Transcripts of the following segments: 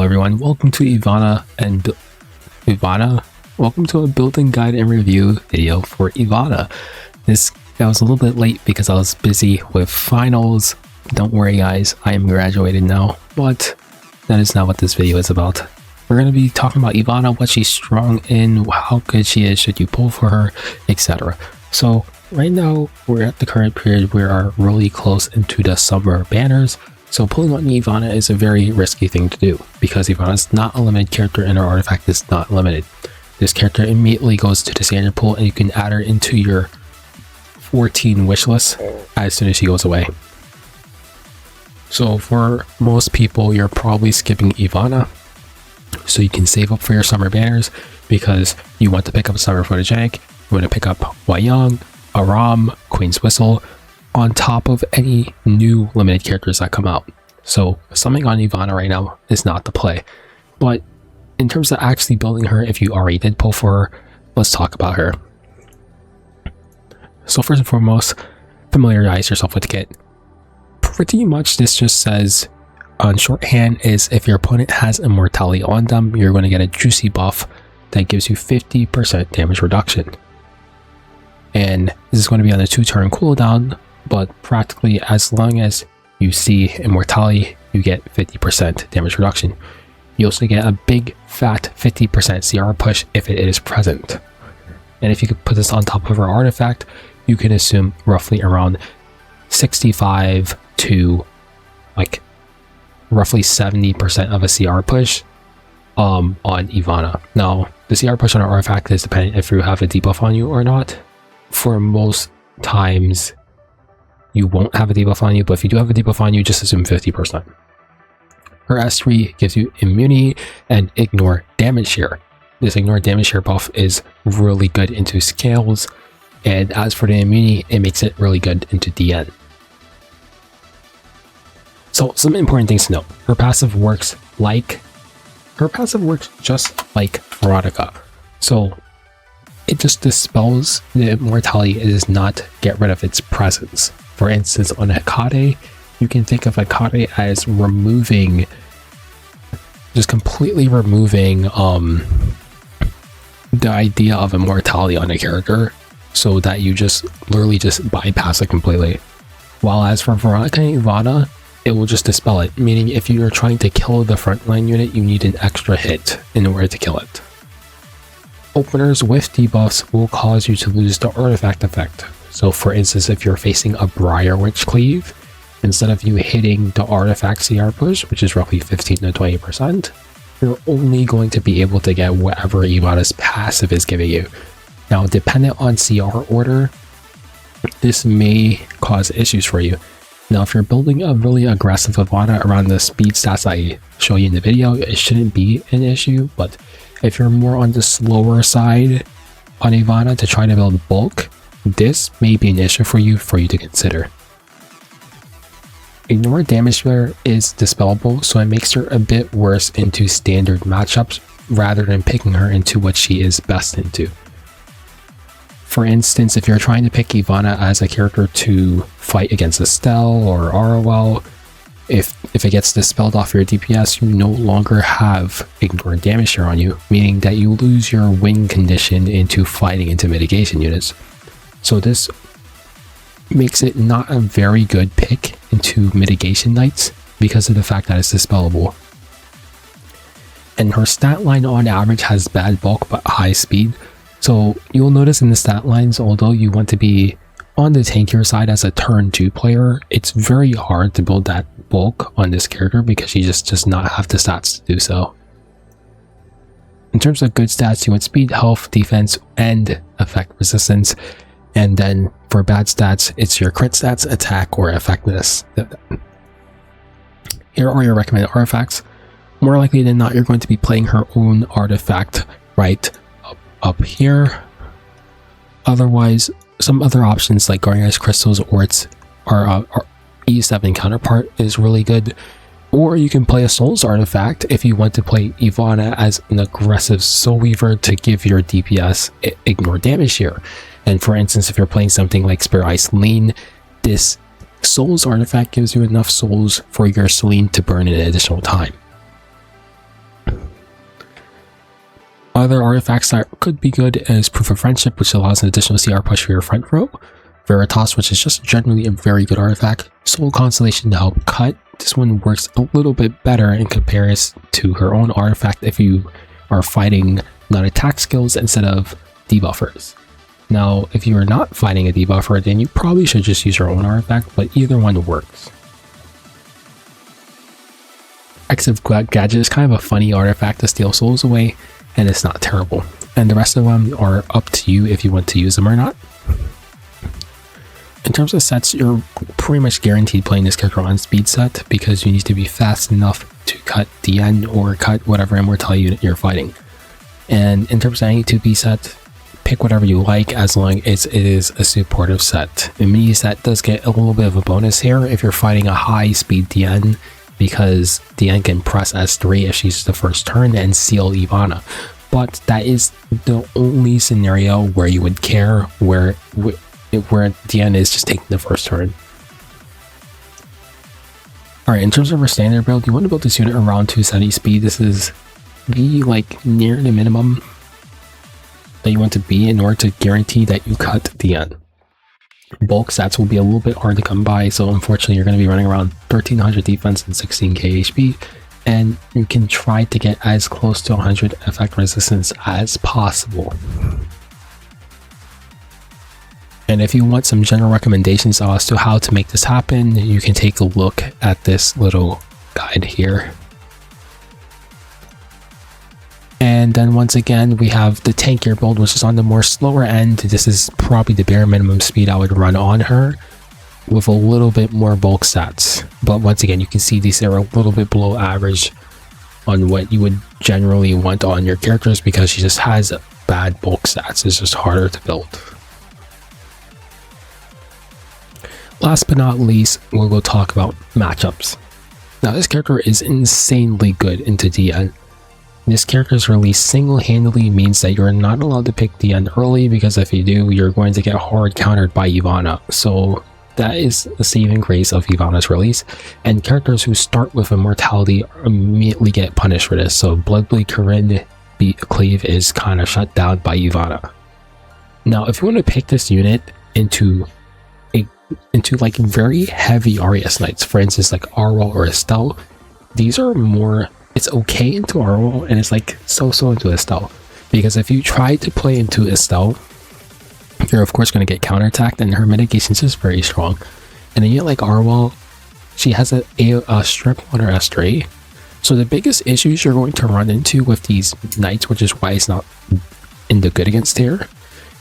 everyone, welcome to Ivana. Welcome to a building guide and review video for Ivana. I was a little bit late because I was busy with finals. Don't worry guys, I am graduated now, but that is not what this video is about. We're going to be talking about Ivana, what she's strong in, how good she is, should you pull for her, etc. So right now we're at the current period. We are really close into the summer banners. So pulling on Ivana is a very risky thing to do because Ivana is not a limited character and her artifact is not limited. This character immediately goes to the standard pool and you can add her into your 14 wish list as soon as she goes away. So for most people, you're probably skipping Ivana so you can save up for your summer banners because you want to pick up Summer Photogenic, you want to pick up Wayang, Aram, Queen's Whistle, on top of any new limited characters that come out. So something on Ivana right now is not the play. But in terms of actually building her, if you already did pull for her, let's talk about her. So first and foremost, familiarize yourself with the kit. Pretty much this just says on shorthand is if your opponent has immortality on them, you're going to get a juicy buff that gives you 50% damage reduction. And this is going to be on a 2-turn cooldown, but practically as long as you see immortality, you get 50% damage reduction. You also get a big fat 50% CR push if it is present. And if you could put this on top of her artifact, you can assume roughly around 65 to like roughly 70% of a CR push on Ivana. Now the CR push on her artifact is dependent if you have a debuff on you or not. For most times you won't have a debuff on you, but if you do have a debuff on you, just assume 50%. Her S3 gives you immunity and ignore damage share. This ignore damage share buff is really good into scales, and as for the immunity, it makes it really good into DN. So some important things to note. Her passive works just like Veronica. So it just dispels the immortality. It does not get rid of its presence. For instance, on Hecate, you can think of Hecate as completely removing the idea of immortality on a character so that you just literally just bypass it completely. While as for Veronica and Ivana, it will just dispel it, meaning if you're trying to kill the frontline unit, you need an extra hit in order to kill it. Openers with debuffs will cause you to lose the artifact effect. So for instance, if you're facing a Briar Witch Cleave, instead of you hitting the artifact CR push, which is roughly 15 to 20%, you're only going to be able to get whatever Ivana's passive is giving you. Now, dependent on CR order, this may cause issues for you. Now, if you're building a really aggressive Ivana around the speed stats I show you in the video, it shouldn't be an issue, but if you're more on the slower side on Ivana to try to build bulk, this may be an issue for you to consider. Ignore damage share is dispellable, so it makes her a bit worse into standard matchups rather than picking her into what she is best into. For instance, if you're trying to pick Ivana as a character to fight against Estelle or ROL, if it gets dispelled off your DPS, you no longer have ignore damage share on you, meaning that you lose your win condition into fighting into mitigation units. So this makes it not a very good pick into mitigation knights because of the fact that it's dispellable. And her stat line on average has bad bulk but high speed. So you'll notice in the stat lines, although you want to be on the tankier side as a turn 2 player, it's very hard to build that bulk on this character because she just does not have the stats to do so. In terms of good stats, you want speed, health, defense, and effect resistance. And then for bad stats, it's your crit stats, attack, or effectiveness. Here are your recommended artifacts. More likely than not, you're going to be playing her own artifact right up here. Otherwise, some other options like Guardian Ice Crystals or our E7 counterpart is really good. Or you can play a Souls artifact if you want to play Ivana as an aggressive Soul Weaver to give your DPS ignore damage here. And for instance, if you're playing something like Spirit Eye Celine, this Souls artifact gives you enough souls for your Celine to burn in additional time. Other artifacts that could be good is Proof of Friendship, which allows an additional CR push for your front row. Veritas, which is just generally a very good artifact. Soul Constellation to help cut. This one works a little bit better in comparison to her own artifact if you are fighting non-attack skills instead of debuffers. Now, if you are not fighting a debuffer, then you probably should just use your own artifact, but either one works. Active Gadget is kind of a funny artifact to steal souls away, and it's not terrible. And the rest of them are up to you if you want to use them or not. In terms of sets, you're pretty much guaranteed playing this character on speed set because you need to be fast enough to cut DN or cut whatever immortality unit you're fighting. And in terms of any 2P set, pick whatever you like as long as it is a supportive set. The mini set does get a little bit of a bonus here if you're fighting a high speed DN, because DN can press S3 if she's the first turn and seal Ivana. But that is the only scenario where you would care, where DN is just taking the first turn. Alright, in terms of our standard build, you want to build this unit around 270 speed. This is near the minimum that you want to be in order to guarantee that you cut DN. Bulk stats will be a little bit hard to come by, so unfortunately you're going to be running around 1300 defense and 16k HP, and you can try to get as close to 100 effect resistance as possible. And if you want some general recommendations as to how to make this happen, you can take a look at this little guide here. And then once again, we have the tankier build, which is on the more slower end. This is probably the bare minimum speed I would run on her, with a little bit more bulk stats. But once again, you can see these are a little bit below average on what you would generally want on your characters because she just has bad bulk stats. It's just harder to build. Last but not least, we'll go talk about matchups. Now, this character is insanely good into DN. This character's release single-handedly means that you're not allowed to pick DN early, because if you do, you're going to get hard countered by Ivana. So that is the saving grace of Ivana's release, and characters who start with Immortality immediately get punished for this. So Bloodbleed Corinne Cleave is kind of shut down by Ivana. Now, if you want to pick this unit into like very heavy RES knights, for instance like Arwell or Estelle, these are more, it's okay into Arwell and it's like so into Estelle, because if you try to play into Estelle, you're of course going to get counterattacked, and her mitigation is just very strong. And then you like Arwell, she has a strip on her S3. So the biggest issues you're going to run into with these knights, which is why it's not in the good against tier,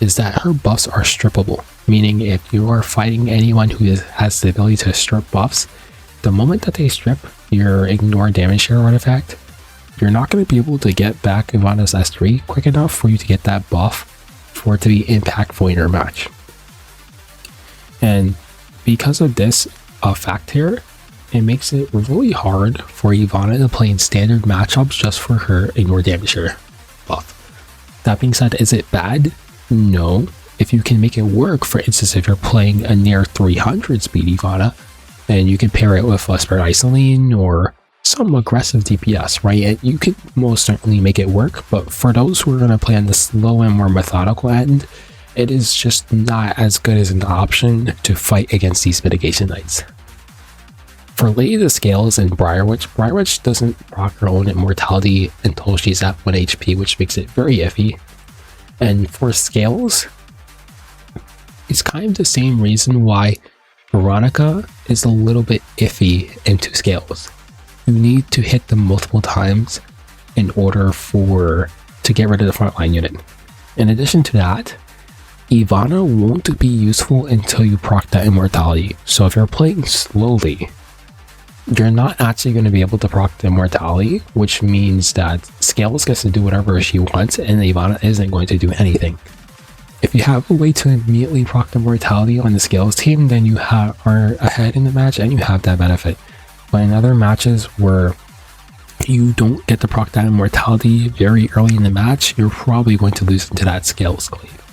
is that her buffs are strippable. Meaning if you are fighting anyone who has the ability to strip buffs, the moment that they strip your ignore damage share artifact, you're not going to be able to get back Ivana's S3 quick enough for you to get that buff for it to be impactful in your match. And because of this fact here, it makes it really hard for Ivana to play in standard matchups just for her ignore damage share buff. That being said, is it bad? No. If you can make it work, for instance, if you're playing a near 300 speed Ivana, and you can pair it with a Spirit Isoline or some aggressive DPS, right? And you could most certainly make it work, but for those who are going to play on the slow and more methodical end, it is just not as good as an option to fight against these mitigation knights. For Lady of the Scales and Briarwitch doesn't proc her own immortality until she's at 1 HP, which makes it very iffy. And for Scales, it's kind of the same reason why Veronica is a little bit iffy into Scales. You need to hit them multiple times in order to get rid of the frontline unit. In addition to that, Ivana won't be useful until you proc that immortality. So if you're playing slowly, you're not actually going to be able to proc the immortality, which means that Scales gets to do whatever she wants and Ivana isn't going to do anything. If you have a way to immediately proc the immortality on the Scales team, then you are ahead in the match and you have that benefit. But in other matches where you don't get to proc that immortality very early in the match, you're probably going to lose into that Scales cleave.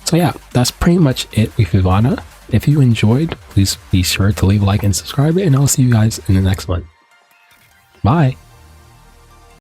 So yeah, that's pretty much it with Ivana. If you enjoyed, please be sure to leave a like and subscribe, and I'll see you guys in the next one. Bye!